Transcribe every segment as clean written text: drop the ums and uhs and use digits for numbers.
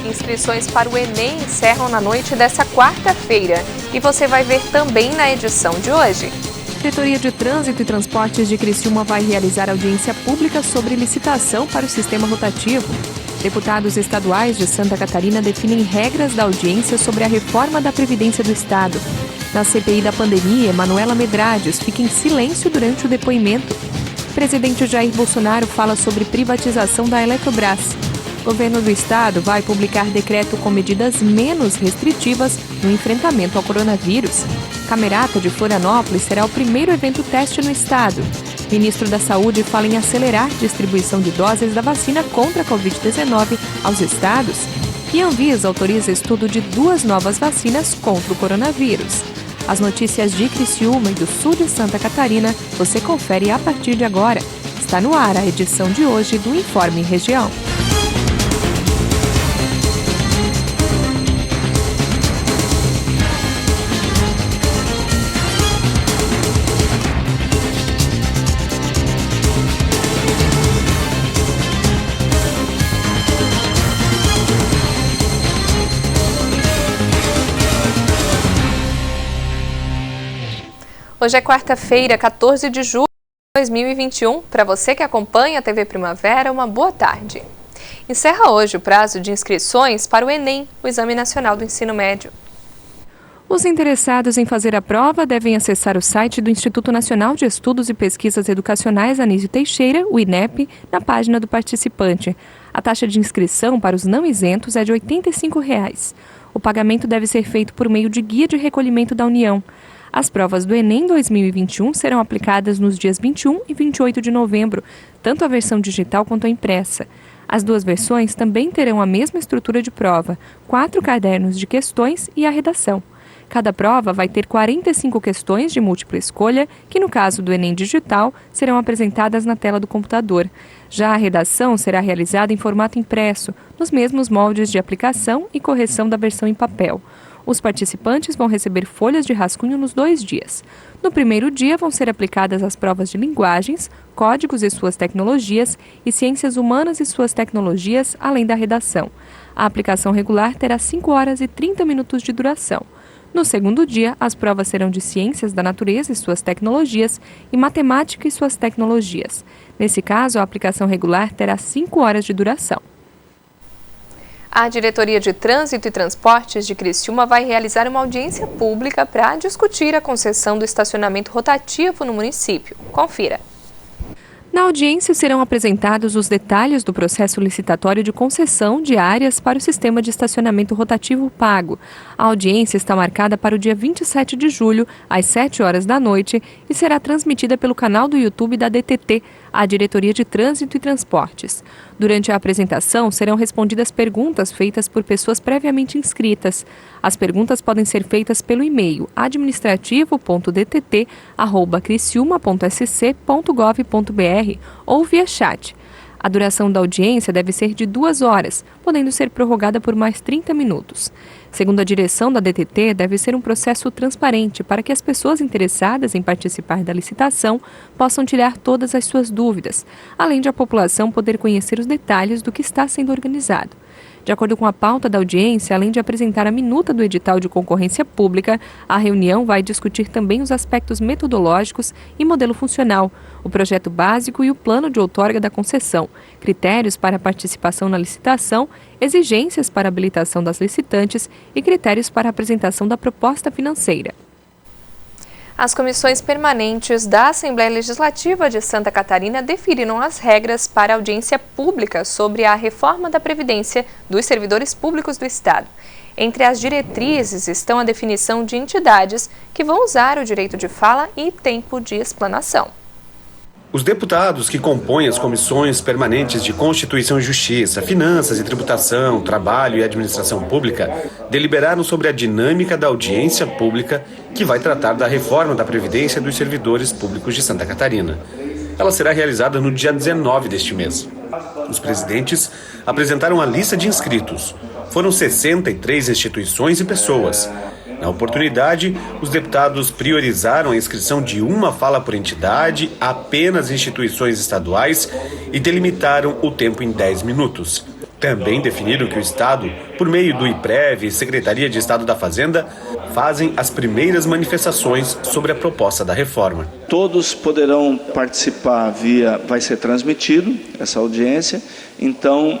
Inscrições para o Enem encerram na noite dessa quarta-feira e você vai ver também na edição de hoje. A Diretoria de Trânsito e Transportes de Criciúma vai realizar audiência pública sobre licitação para o sistema rotativo. Deputados estaduais de Santa Catarina definem regras da audiência sobre a reforma da Previdência do Estado. Na CPI da pandemia, Manuela Medrades fica em silêncio durante o depoimento. O presidente Jair Bolsonaro fala sobre privatização da Eletrobras. O governo do estado vai publicar decreto com medidas menos restritivas no enfrentamento ao coronavírus. Camerata de Florianópolis será o primeiro evento teste no estado. O ministro da Saúde fala em acelerar a distribuição de doses da vacina contra a Covid-19 aos estados. E a Anvisa autoriza estudo de 2 novas vacinas contra o coronavírus. As notícias de Criciúma e do sul de Santa Catarina você confere a partir de agora. Está no ar a edição de hoje do Informe Região. Hoje é quarta-feira, 14 de julho de 2021. Para você que acompanha a TV Primavera, uma boa tarde. Encerra hoje o prazo de inscrições para o Enem, o Exame Nacional do Ensino Médio. Os interessados em fazer a prova devem acessar o site do Instituto Nacional de Estudos e Pesquisas Educacionais Anísio Teixeira, o INEP, na página do participante. A taxa de inscrição para os não isentos é de R$ 85. O pagamento deve ser feito por meio de guia de recolhimento da União. As provas do Enem 2021 serão aplicadas nos dias 21 e 28 de novembro, tanto a versão digital quanto a impressa. As 2 versões também terão a mesma estrutura de prova, 4 cadernos de questões e a redação. Cada prova vai ter 45 questões de múltipla escolha, que no caso do Enem digital, serão apresentadas na tela do computador. Já a redação será realizada em formato impresso, nos mesmos moldes de aplicação e correção da versão em papel. Os participantes vão receber folhas de rascunho nos 2 dias. No primeiro dia vão ser aplicadas as provas de linguagens, códigos e suas tecnologias e ciências humanas e suas tecnologias, além da redação. A aplicação regular terá 5 horas e 30 minutos de duração. No segundo dia, as provas serão de ciências da natureza e suas tecnologias e matemática e suas tecnologias. Nesse caso, a aplicação regular terá 5 horas de duração. A Diretoria de Trânsito e Transportes de Criciúma vai realizar uma audiência pública para discutir a concessão do estacionamento rotativo no município. Confira. Na audiência serão apresentados os detalhes do processo licitatório de concessão de áreas para o sistema de estacionamento rotativo pago. A audiência está marcada para o dia 27 de julho, às 7 horas da noite, e será transmitida pelo canal do YouTube da DTT, a Diretoria de Trânsito e Transportes. Durante a apresentação, serão respondidas perguntas feitas por pessoas previamente inscritas. As perguntas podem ser feitas pelo e-mail administrativo.dtt@criciúma.sc.gov.br ou via chat. A duração da audiência deve ser de 2 horas, podendo ser prorrogada por mais 30 minutos. Segundo a direção da DTT, deve ser um processo transparente para que as pessoas interessadas em participar da licitação possam tirar todas as suas dúvidas, além de a população poder conhecer os detalhes do que está sendo organizado. De acordo com a pauta da audiência, além de apresentar a minuta do edital de concorrência pública, a reunião vai discutir também os aspectos metodológicos e modelo funcional, o projeto básico e o plano de outorga da concessão, critérios para a participação na licitação, exigências para a habilitação das licitantes e critérios para a apresentação da proposta financeira. As comissões permanentes da Assembleia Legislativa de Santa Catarina definiram as regras para a audiência pública sobre a reforma da Previdência dos servidores públicos do Estado. Entre as diretrizes estão a definição de entidades que vão usar o direito de fala e tempo de explanação. Os deputados que compõem as comissões permanentes de Constituição e Justiça, Finanças e Tributação, Trabalho e Administração Pública deliberaram sobre a dinâmica da audiência pública que vai tratar da reforma da Previdência dos servidores públicos de Santa Catarina. Ela será realizada no dia 19 deste mês. Os presidentes apresentaram a lista de inscritos. Foram 63 instituições e pessoas. Na oportunidade, os deputados priorizaram a inscrição de uma fala por entidade, apenas instituições estaduais, e delimitaram o tempo em 10 minutos. Também definiram que o Estado, por meio do IPREV e Secretaria de Estado da Fazenda, fazem as primeiras manifestações sobre a proposta da reforma. Todos poderão participar vai ser transmitido essa audiência, então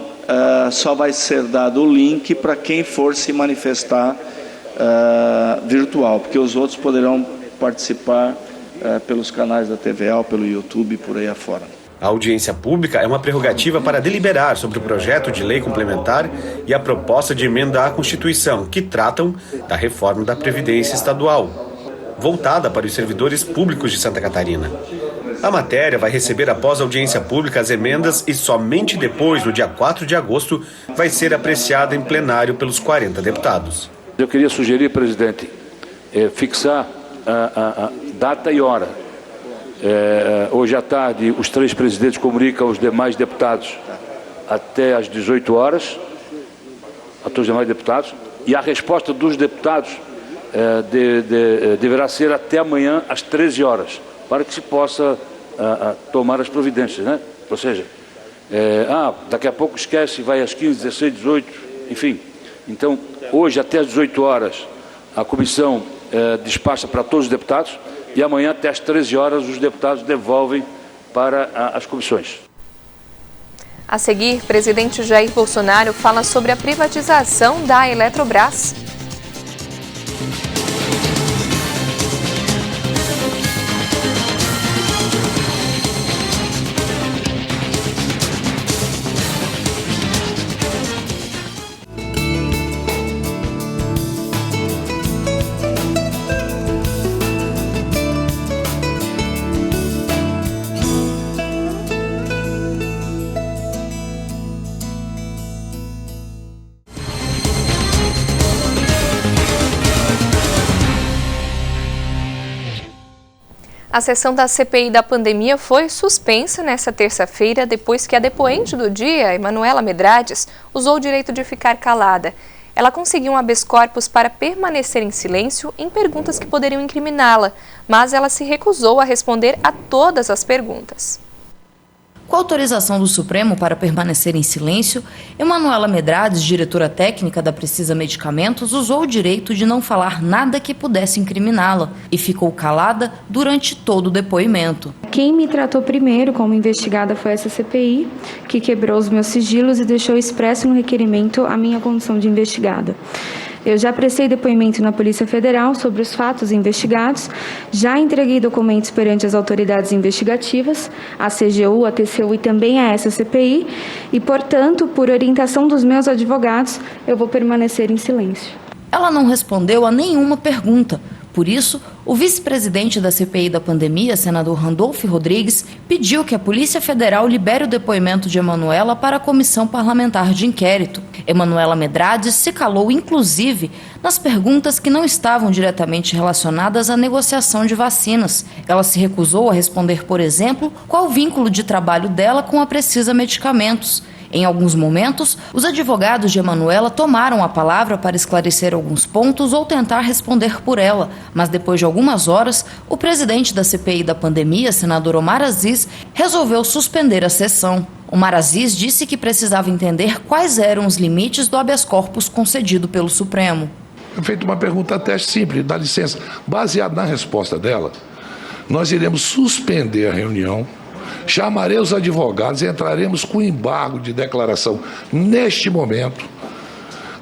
só vai ser dado o link para quem for se manifestar virtual, porque os outros poderão participar pelos canais da TVA, pelo YouTube e por aí afora. A audiência pública é uma prerrogativa para deliberar sobre o projeto de lei complementar e a proposta de emenda à Constituição, que tratam da reforma da Previdência Estadual, voltada para os servidores públicos de Santa Catarina. A matéria vai receber após a audiência pública as emendas e somente depois, no dia 4 de agosto, vai ser apreciada em plenário pelos 40 deputados. Eu queria sugerir, presidente, fixar a data e hora. Hoje à tarde, os 3 presidentes comunicam aos demais deputados até às 18 horas, a todos os demais deputados, e a resposta dos deputados deverá ser até amanhã às 13 horas, para que se possa tomar as providências, né? Ou seja, daqui a pouco esquece, vai às 15, 16, 18, enfim. Então, hoje até às 18 horas, a comissão despacha para todos os deputados e amanhã até às 13 horas os deputados devolvem para as comissões. A seguir, o presidente Jair Bolsonaro fala sobre a privatização da Eletrobras. A sessão da CPI da pandemia foi suspensa nesta terça-feira depois que a depoente do dia, Emanuela Medrades, usou o direito de ficar calada. Ela conseguiu um habeas corpus para permanecer em silêncio em perguntas que poderiam incriminá-la, mas ela se recusou a responder a todas as perguntas. Com autorização do Supremo para permanecer em silêncio, Emanuela Medrades, diretora técnica da Precisa Medicamentos, usou o direito de não falar nada que pudesse incriminá-la e ficou calada durante todo o depoimento. Quem me tratou primeiro como investigada foi essa CPI, que quebrou os meus sigilos e deixou expresso no requerimento a minha condição de investigada. Eu já prestei depoimento na Polícia Federal sobre os fatos investigados, já entreguei documentos perante as autoridades investigativas, a CGU, a TCU e também a essa CPI, e, portanto, por orientação dos meus advogados, eu vou permanecer em silêncio. Ela não respondeu a nenhuma pergunta. Por isso, o vice-presidente da CPI da pandemia, senador Randolfo Rodrigues, pediu que a Polícia Federal libere o depoimento de Emanuela para a Comissão Parlamentar de Inquérito. Emanuela Medrades se calou, inclusive, nas perguntas que não estavam diretamente relacionadas à negociação de vacinas. Ela se recusou a responder, por exemplo, qual o vínculo de trabalho dela com a Precisa Medicamentos. Em alguns momentos, os advogados de Emanuela tomaram a palavra para esclarecer alguns pontos ou tentar responder por ela, mas depois de algumas horas, o presidente da CPI da pandemia, senador Omar Aziz, resolveu suspender a sessão. Omar Aziz disse que precisava entender quais eram os limites do habeas corpus concedido pelo Supremo. Foi feita uma pergunta teste simples, dá licença. Baseado na resposta dela, nós iremos suspender a reunião, chamarei os advogados e entraremos com embargo de declaração neste momento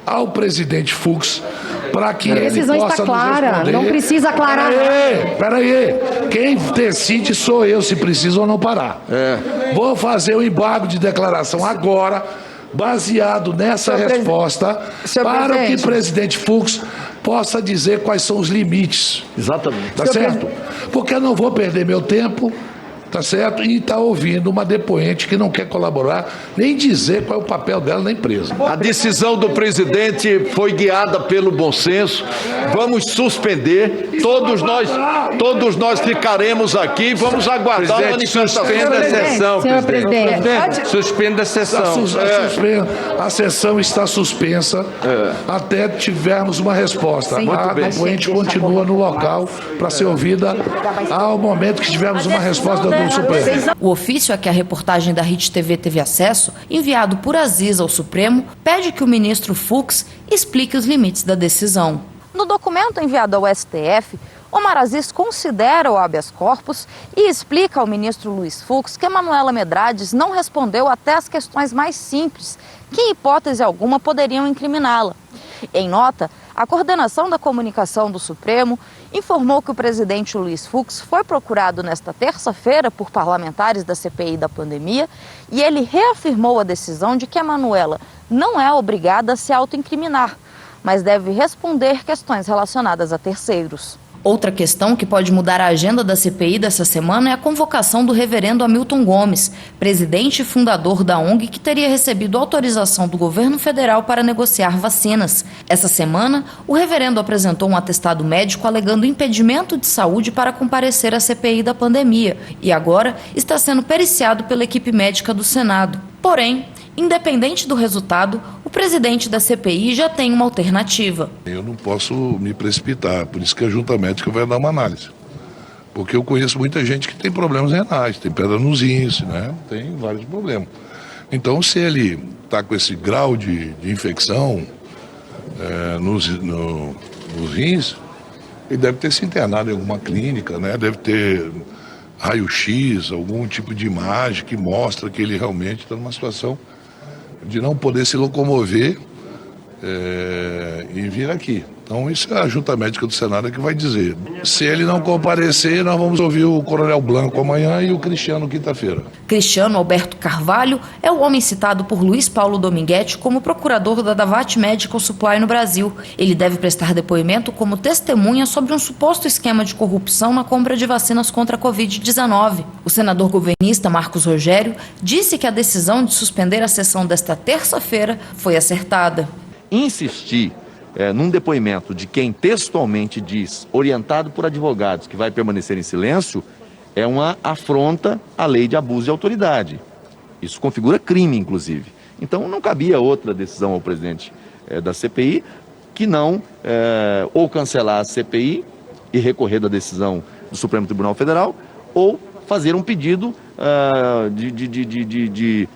ao presidente Fux para que ele possa nos responder. A decisão está clara, não precisa aclarar. Peraí, quem decide sou eu se precisa ou não parar. Vou fazer o embargo de declaração agora, baseado nessa resposta, para que o presidente Fux possa dizer quais são os limites. Exatamente. Tá certo? Porque eu não vou perder meu tempo, tá certo? E está ouvindo uma depoente que não quer colaborar, nem dizer qual é o papel dela na empresa. A decisão do presidente foi guiada pelo bom senso. Vamos suspender. Todos nós ficaremos aqui. Vamos aguardar a manifestação. Suspenda a sessão, presidente. Suspenda a sessão. A sessão está suspensa até tivermos uma resposta. A depoente continua no local para ser ouvida ao momento que tivermos uma resposta do pelo Supremo. O ofício a que a reportagem da Rede TV teve acesso, enviado por Aziz ao Supremo, pede que o ministro Fux explique os limites da decisão. No documento enviado ao STF, Omar Aziz considera o habeas corpus e explica ao ministro Luiz Fux que Manuela Medrades não respondeu até as questões mais simples, que em hipótese alguma poderiam incriminá-la. Em nota, a coordenação da comunicação do Supremo informou que o presidente Luiz Fux foi procurado nesta terça-feira por parlamentares da CPI da pandemia e ele reafirmou a decisão de que a Manuela não é obrigada a se autoincriminar, mas deve responder questões relacionadas a terceiros. Outra questão que pode mudar a agenda da CPI dessa semana é a convocação do reverendo Hamilton Gomes, presidente e fundador da ONG que teria recebido autorização do governo federal para negociar vacinas. Essa semana, o reverendo apresentou um atestado médico alegando impedimento de saúde para comparecer à CPI da pandemia e agora está sendo periciado pela equipe médica do Senado. Porém, independente do resultado, o presidente da CPI já tem uma alternativa. Eu não posso me precipitar, por isso que a junta médica vai dar uma análise. Porque eu conheço muita gente que tem problemas renais, tem pedra nos rins, né? Tem vários problemas. Então, se ele está com esse grau de infecção nos rins, ele deve ter se internado em alguma clínica, né? Deve ter raio-x, algum tipo de imagem que mostra que ele realmente está numa situação de não poder se locomover e vir aqui. Então isso é a junta médica do Senado que vai dizer. Se ele não comparecer, nós vamos ouvir o Coronel Blanco amanhã e o Cristiano quinta-feira. Cristiano Alberto Carvalho é o homem citado por Luiz Paulo Dominguete como procurador da Davat Medical Supply no Brasil. Ele deve prestar depoimento como testemunha sobre um suposto esquema de corrupção na compra de vacinas contra a Covid-19. O senador governista Marcos Rogério disse que a decisão de suspender a sessão desta terça-feira foi acertada. Insistir num depoimento de quem textualmente diz, orientado por advogados, que vai permanecer em silêncio, é uma afronta à lei de abuso de autoridade. Isso configura crime, inclusive. Então, não cabia outra decisão ao presidente da CPI que não ou cancelar a CPI e recorrer da decisão do Supremo Tribunal Federal, ou fazer um pedido de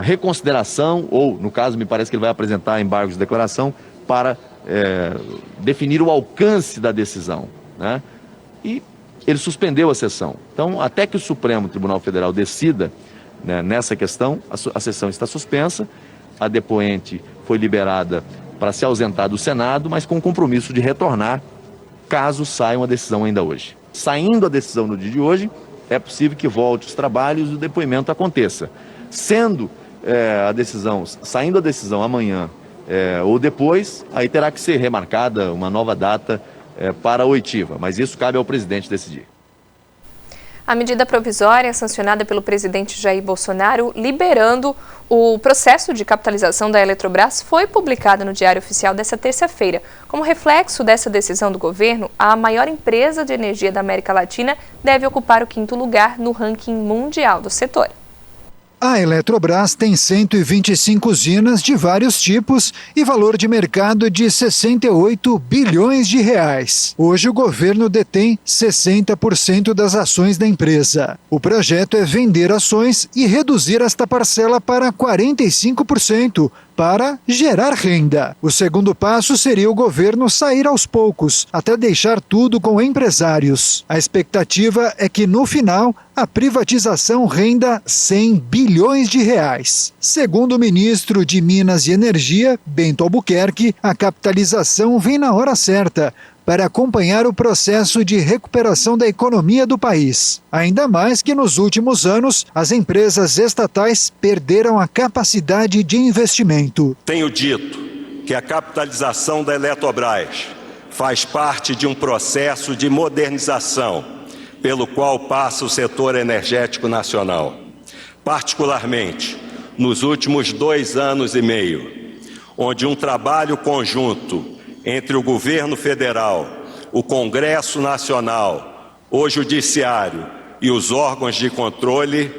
reconsideração, ou, no caso, me parece que ele vai apresentar embargos de declaração para definir o alcance da decisão, né? E ele suspendeu a sessão. Então, até que o Supremo Tribunal Federal decida, né, nessa questão, a sessão está suspensa, a depoente foi liberada para se ausentar do Senado, mas com o compromisso de retornar caso saia uma decisão ainda hoje. Saindo a decisão no dia de hoje, é possível que volte os trabalhos e o depoimento aconteça. Saindo a decisão amanhã ou depois, aí terá que ser remarcada uma nova data para a oitiva, mas isso cabe ao presidente decidir. A medida provisória sancionada pelo presidente Jair Bolsonaro, liberando o processo de capitalização da Eletrobras, foi publicada no Diário Oficial desta terça-feira. Como reflexo dessa decisão do governo, a maior empresa de energia da América Latina deve ocupar o 5º lugar no ranking mundial do setor. A Eletrobras tem 125 usinas de vários tipos e valor de mercado de 68 bilhões de reais. Hoje o governo detém 60% das ações da empresa. O projeto é vender ações e reduzir esta parcela para 45%, para gerar renda. O segundo passo seria o governo sair aos poucos, até deixar tudo com empresários. A expectativa é que, no final, a privatização renda 100 bilhões de reais. Segundo o ministro de Minas e Energia, Bento Albuquerque, a capitalização vem na hora certa, para acompanhar o processo de recuperação da economia do país. Ainda mais que nos últimos anos, as empresas estatais perderam a capacidade de investimento. Tenho dito que a capitalização da Eletrobras faz parte de um processo de modernização pelo qual passa o setor energético nacional. Particularmente, nos últimos 2 anos e meio, onde um trabalho conjunto entre o governo federal, o Congresso Nacional, o Judiciário e os órgãos de controle,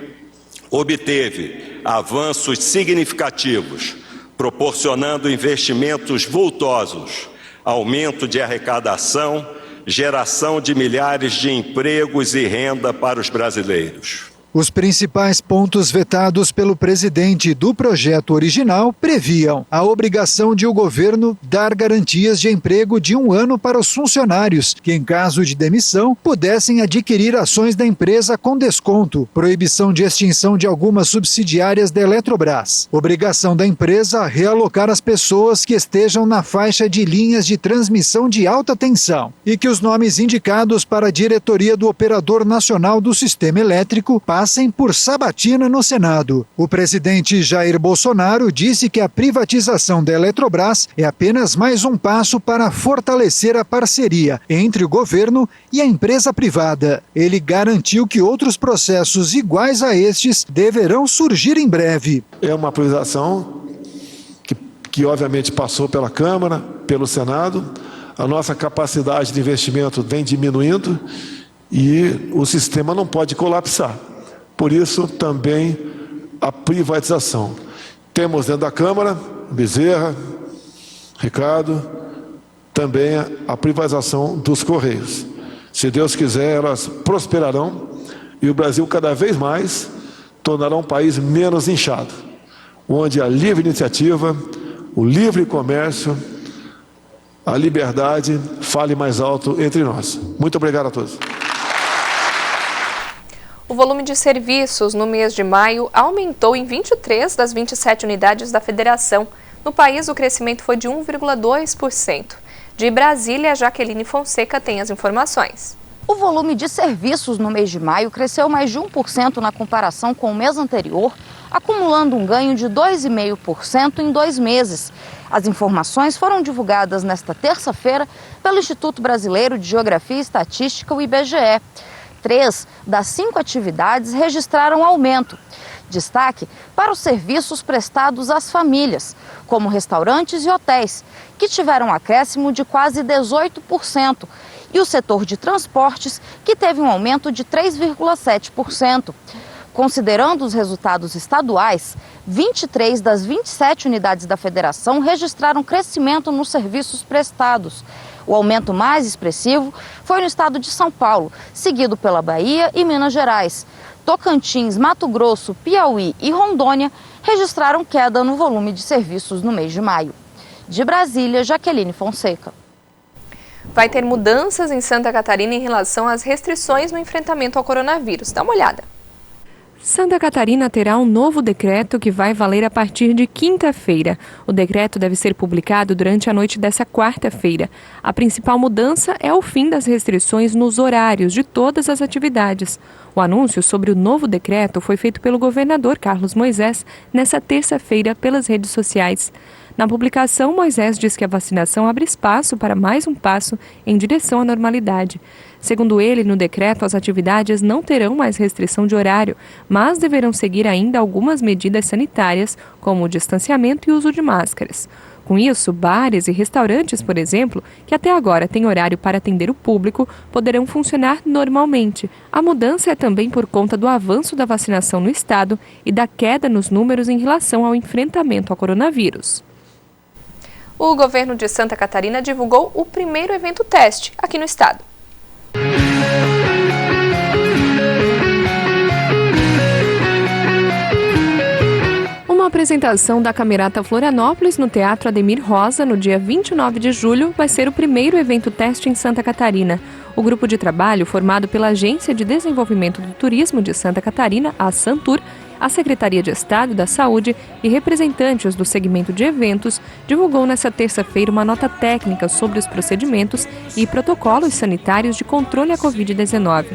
obteve avanços significativos, proporcionando investimentos vultosos, aumento de arrecadação, geração de milhares de empregos e renda para os brasileiros. Os principais pontos vetados pelo presidente do projeto original previam a obrigação de o governo dar garantias de emprego de 1 ano para os funcionários, que em caso de demissão pudessem adquirir ações da empresa com desconto, proibição de extinção de algumas subsidiárias da Eletrobras, obrigação da empresa realocar as pessoas que estejam na faixa de linhas de transmissão de alta tensão e que os nomes indicados para a diretoria do Operador Nacional do Sistema Elétrico passem por sabatina no Senado. O presidente Jair Bolsonaro disse que a privatização da Eletrobras é apenas mais um passo para fortalecer a parceria entre o governo e a empresa privada. Ele garantiu que outros processos iguais a estes deverão surgir em breve. É uma privatização que obviamente passou pela Câmara, pelo Senado. A nossa capacidade de investimento vem diminuindo e o sistema não pode colapsar. Por isso, também a privatização. Temos dentro da Câmara, Bezerra, Ricardo, também a privatização dos Correios. Se Deus quiser, elas prosperarão e o Brasil cada vez mais tornará um país menos inchado, onde a livre iniciativa, o livre comércio, a liberdade fale mais alto entre nós. Muito obrigado a todos. O volume de serviços no mês de maio aumentou em 23 das 27 unidades da federação. No país, o crescimento foi de 1,2%. De Brasília, Jaqueline Fonseca tem as informações. O volume de serviços no mês de maio cresceu mais de 1% na comparação com o mês anterior, acumulando um ganho de 2,5% em 2 meses. As informações foram divulgadas nesta terça-feira pelo Instituto Brasileiro de Geografia e Estatística, o IBGE. 3 das 5 atividades registraram aumento. Destaque para os serviços prestados às famílias, como restaurantes e hotéis, que tiveram um acréscimo de quase 18%, e o setor de transportes, que teve um aumento de 3,7%. Considerando os resultados estaduais, 23 das 27 unidades da federação registraram crescimento nos serviços prestados. O aumento mais expressivo foi no estado de São Paulo, seguido pela Bahia e Minas Gerais. Tocantins, Mato Grosso, Piauí e Rondônia registraram queda no volume de serviços no mês de maio. De Brasília, Jaqueline Fonseca. Vai ter mudanças em Santa Catarina em relação às restrições no enfrentamento ao coronavírus. Dá uma olhada. Santa Catarina terá um novo decreto que vai valer a partir de quinta-feira. O decreto deve ser publicado durante a noite dessa quarta-feira. A principal mudança é o fim das restrições nos horários de todas as atividades. O anúncio sobre o novo decreto foi feito pelo governador Carlos Moisés nesta terça-feira pelas redes sociais. Na publicação, Moisés diz que a vacinação abre espaço para mais um passo em direção à normalidade. Segundo ele, no decreto, as atividades não terão mais restrição de horário, mas deverão seguir ainda algumas medidas sanitárias, como o distanciamento e uso de máscaras. Com isso, bares e restaurantes, por exemplo, que até agora têm horário para atender o público, poderão funcionar normalmente. A mudança é também por conta do avanço da vacinação no estado e da queda nos números em relação ao enfrentamento ao coronavírus. O governo de Santa Catarina divulgou o primeiro evento teste aqui no estado. Uma apresentação da Camerata Florianópolis no Teatro Ademir Rosa no dia 29 de julho vai ser o primeiro evento teste em Santa Catarina. O grupo de trabalho, formado pela Agência de Desenvolvimento do Turismo de Santa Catarina, a Santur, a Secretaria de Estado da Saúde e representantes do segmento de eventos, divulgou nesta terça-feira uma nota técnica sobre os procedimentos e protocolos sanitários de controle à Covid-19.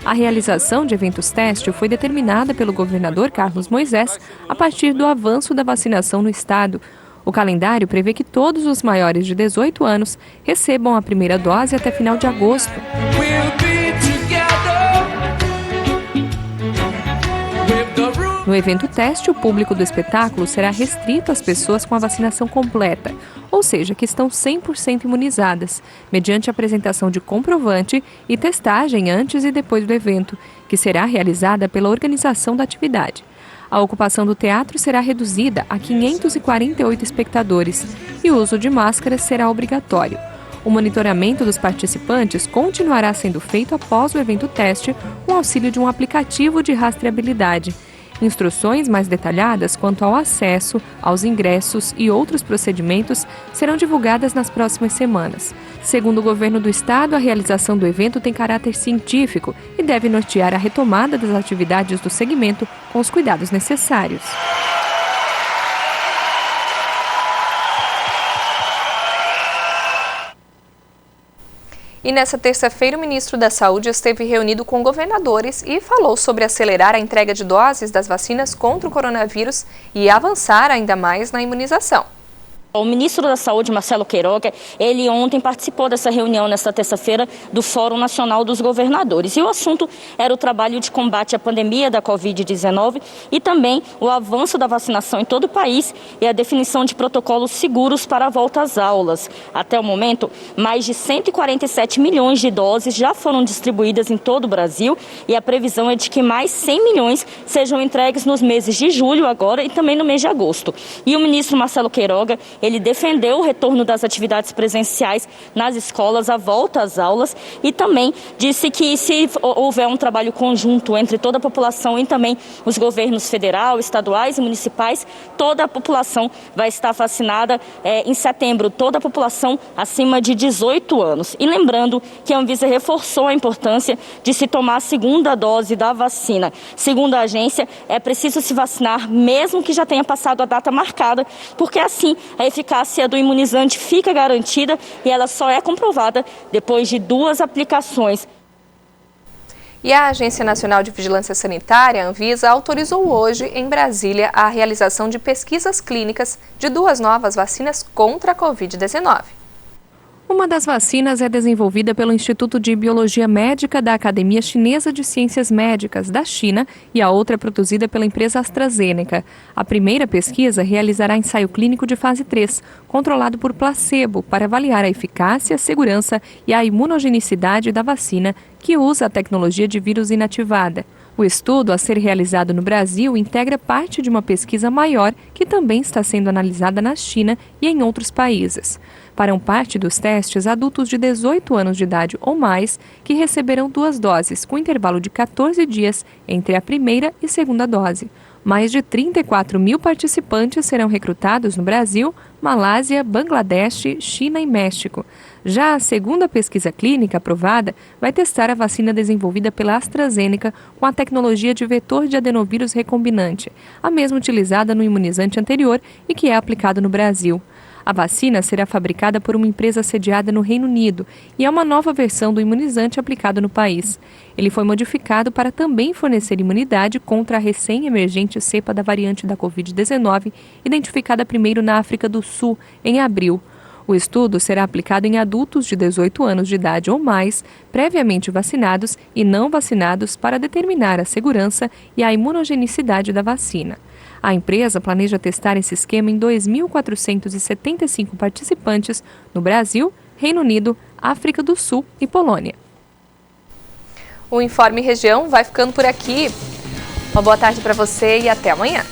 A realização de eventos teste foi determinada pelo governador Carlos Moisés a partir do avanço da vacinação no estado. O calendário prevê que todos os maiores de 18 anos recebam a primeira dose até final de agosto. No evento teste, o público do espetáculo será restrito às pessoas com a vacinação completa, ou seja, que estão 100% imunizadas, mediante a apresentação de comprovante e testagem antes e depois do evento, que será realizada pela organização da atividade. A ocupação do teatro será reduzida a 548 espectadores e o uso de máscaras será obrigatório. O monitoramento dos participantes continuará sendo feito após o evento teste, com auxílio de um aplicativo de rastreabilidade. Instruções mais detalhadas quanto ao acesso, aos ingressos e outros procedimentos serão divulgadas nas próximas semanas. Segundo o governo do estado, a realização do evento tem caráter científico e deve nortear a retomada das atividades do segmento com os cuidados necessários. E nessa terça-feira, o ministro da Saúde esteve reunido com governadores e falou sobre acelerar a entrega de doses das vacinas contra o coronavírus e avançar ainda mais na imunização. O ministro da Saúde, Marcelo Queiroga, ele ontem participou dessa reunião nesta terça-feira do Fórum Nacional dos Governadores. E o assunto era o trabalho de combate à pandemia da Covid-19 e também o avanço da vacinação em todo o país e a definição de protocolos seguros para a volta às aulas. Até o momento, mais de 147 milhões de doses já foram distribuídas em todo o Brasil e a previsão é de que mais 100 milhões sejam entregues nos meses de julho agora e também no mês de agosto. E o ministro Marcelo Queiroga, ele defendeu o retorno das atividades presenciais nas escolas, a volta às aulas e também disse que se houver um trabalho conjunto entre toda a população e também os governos federal, estaduais e municipais, toda a população vai estar vacinada em setembro, toda a população acima de 18 anos. E lembrando que a Anvisa reforçou a importância de se tomar a segunda dose da vacina. Segundo a agência, é preciso se vacinar mesmo que já tenha passado a data marcada, porque assim a eficácia do imunizante fica garantida e ela só é comprovada depois de 2 aplicações. E a Agência Nacional de Vigilância Sanitária, Anvisa, autorizou hoje, em Brasília, a realização de pesquisas clínicas de 2 novas vacinas contra a Covid-19. Uma das vacinas é desenvolvida pelo Instituto de Biologia Médica da Academia Chinesa de Ciências Médicas da China e a outra é produzida pela empresa AstraZeneca. A primeira pesquisa realizará ensaio clínico de fase 3, controlado por placebo, para avaliar a eficácia, segurança e a imunogenicidade da vacina, que usa a tecnologia de vírus inativada. O estudo a ser realizado no Brasil integra parte de uma pesquisa maior que também está sendo analisada na China e em outros países. Farão parte dos testes adultos de 18 anos de idade ou mais que receberão 2 doses, com intervalo de 14 dias entre a primeira e segunda dose. Mais de 34 mil participantes serão recrutados no Brasil, Malásia, Bangladesh, China e México. Já a segunda pesquisa clínica aprovada vai testar a vacina desenvolvida pela AstraZeneca com a tecnologia de vetor de adenovírus recombinante, a mesma utilizada no imunizante anterior e que é aplicado no Brasil. A vacina será fabricada por uma empresa sediada no Reino Unido e é uma nova versão do imunizante aplicado no país. Ele foi modificado para também fornecer imunidade contra a recém-emergente cepa da variante da Covid-19, identificada primeiro na África do Sul, em abril. O estudo será aplicado em adultos de 18 anos de idade ou mais, previamente vacinados e não vacinados, para determinar a segurança e a imunogenicidade da vacina. A empresa planeja testar esse esquema em 2.475 participantes no Brasil, Reino Unido, África do Sul e Polônia. O Informe Região vai ficando por aqui. Uma boa tarde para você e até amanhã.